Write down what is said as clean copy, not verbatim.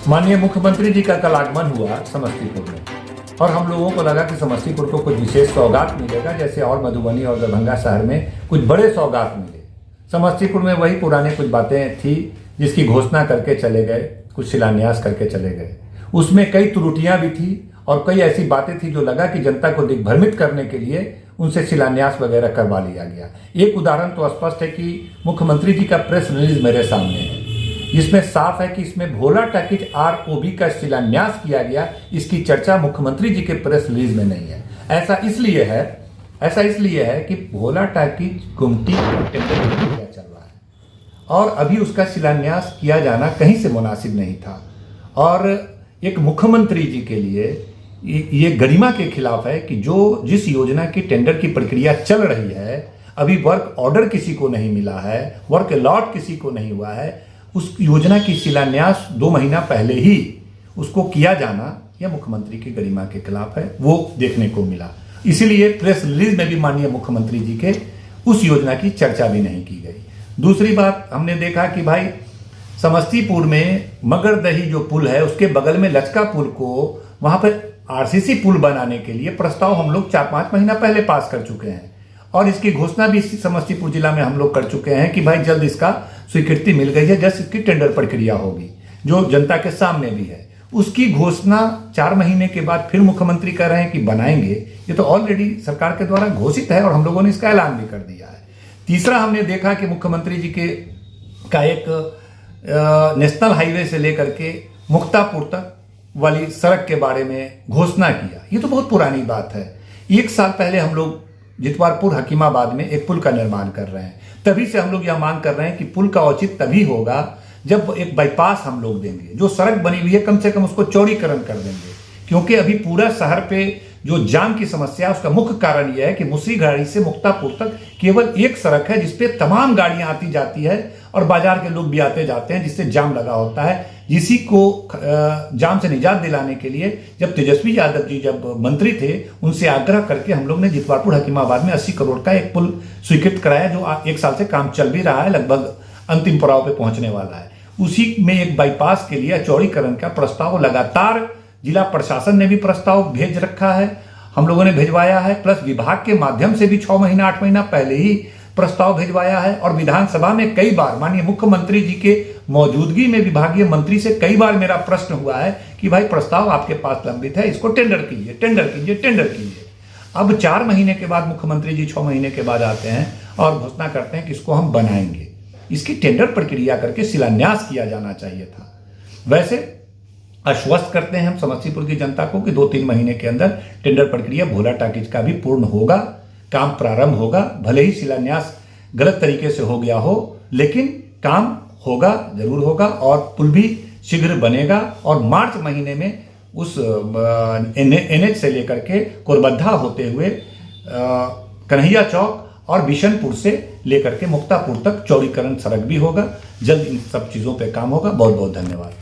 माननीय मुख्यमंत्री जी का कल आगमन हुआ समस्तीपुर में और हम लोगों को लगा कि समस्तीपुर को कुछ विशेष सौगात मिलेगा, जैसे और मधुबनी और दरभंगा शहर में कुछ बड़े सौगात मिले। समस्तीपुर में वही पुराने कुछ बातें थी जिसकी घोषणा करके चले गए, कुछ शिलान्यास करके चले गए। उसमें कई त्रुटियां भी थी और कई ऐसी बातें थी जो लगा कि जनता को दिग्भ्रमित करने के लिए उनसे शिलान्यास वगैरह करवा लिया गया। एक उदाहरण तो स्पष्ट है कि मुख्यमंत्री जी का प्रेस रिलीज मेरे सामने है, जिसमें साफ है कि इसमें भोला टाकीज ROB का शिलान्यास किया गया। इसकी चर्चा मुख्यमंत्री जी के प्रेस रिलीज में नहीं है। ऐसा इसलिए है कि भोला टाकीज गुमटी का टेंडर प्रक्रिया चल रहा है और अभी उसका शिलान्यास किया जाना कहीं से मुनासिब नहीं था। और एक मुख्यमंत्री जी के लिए ये गरिमा के खिलाफ है कि जिस योजना की टेंडर की प्रक्रिया चल रही है, अभी वर्क ऑर्डर किसी को नहीं मिला है, वर्क अलॉट किसी को नहीं हुआ है, उस योजना की शिलान्यास 2 महीना पहले ही उसको किया जाना यह मुख्यमंत्री की गरिमा के खिलाफ है। वो देखने को मिला। इसीलिए प्रेस रिलीज में भी माननीय मुख्यमंत्री जी के उस योजना की चर्चा भी नहीं की गई। दूसरी बात, हमने देखा कि भाई समस्तीपुर में मगरदही जो पुल है उसके बगल में लचका पुल को वहां पर RCC पुल बनाने के लिए प्रस्ताव हम लोग 4-5 महीना पहले पास कर चुके हैं और इसकी घोषणा भी समस्तीपुर जिला में हम लोग कर चुके हैं कि भाई जल्द इसका स्वीकृति मिल गई है, जल्द इसकी टेंडर प्रक्रिया होगी जो जनता के सामने भी है। उसकी घोषणा 4 महीने के बाद फिर मुख्यमंत्री कह रहे हैं कि बनाएंगे। ये तो ऑलरेडी सरकार के द्वारा घोषित है और हम लोगों ने इसका ऐलान भी कर दिया है। तीसरा, हमने देखा कि मुख्यमंत्री जी का एक नेशनल हाईवे से लेकर के मुक्तापुर तक वाली सड़क के बारे में घोषणा किया। ये तो बहुत पुरानी बात है। 1 साल पहले हम लोग जितवारपुर हकीमाबाद में एक पुल का निर्माण कर रहे हैं। तभी से हम लोग यह मांग कर रहे हैं कि पुल का औचित्य तभी होगा जब एक बाईपास हम लोग देंगे। जो सड़क बनी हुई है कम से कम उसको चौड़ीकरण कर देंगे, क्योंकि अभी पूरा शहर पे जो जाम की समस्या है उसका मुख्य कारण यह है कि मुसरीघरारी से मुक्तापुर तक केवल एक सड़क है जिसपे तमाम गाड़ियां आती जाती है और बाजार के लोग भी आते जाते हैं, जिससे जाम लगा होता है। इसी को जाम से निजात दिलाने के लिए जब तेजस्वी यादव जी जब मंत्री थे, उनसे आग्रह करके हम लोग ने जितवारपुर हकीमाबाद में 80 करोड़ का एक पुल स्वीकृत कराया, जो 1 साल से काम चल भी रहा है, लगभग अंतिम पड़ाव पे पहुंचने वाला है। उसी में एक बाईपास के लिए चौड़ीकरण का प्रस्ताव लगातार जिला प्रशासन ने भी प्रस्ताव भेज रखा है, हम लोगों ने भिजवाया है, प्लस विभाग के माध्यम से भी 6 महीना 8 महीना पहले ही प्रस्ताव भिजवाया है। और विधानसभा में कई बार माननीय मुख्यमंत्री जी के मौजूदगी में विभागीय मंत्री से कई बार मेरा प्रश्न हुआ है कि भाई प्रस्ताव आपके पास लंबित है, इसको टेंडर कीजिए। अब 4 महीने के बाद मुख्यमंत्री जी 6 महीने के बाद आते हैं और घोषणा करते हैं कि इसको हम बनाएंगे। इसकी टेंडर प्रक्रिया करके शिलान्यास किया जाना चाहिए था। वैसे आश्वस्त करते हैं हम समस्तीपुर की जनता को कि 2-3 महीने के अंदर टेंडर प्रक्रिया भोला टाकीज का भी पूर्ण होगा, काम प्रारंभ होगा। भले ही शिलान्यास गलत तरीके से हो गया हो, लेकिन काम होगा, जरूर होगा और पुल भी शीघ्र बनेगा। और मार्च महीने में उस NH से लेकर के कोरबद्धा होते हुए कन्हैया चौक और बिशनपुर से लेकर के मुक्तापुर तक चौड़ीकरण सड़क भी होगा। जल्द इन सब चीजों पे काम होगा। बहुत बहुत धन्यवाद।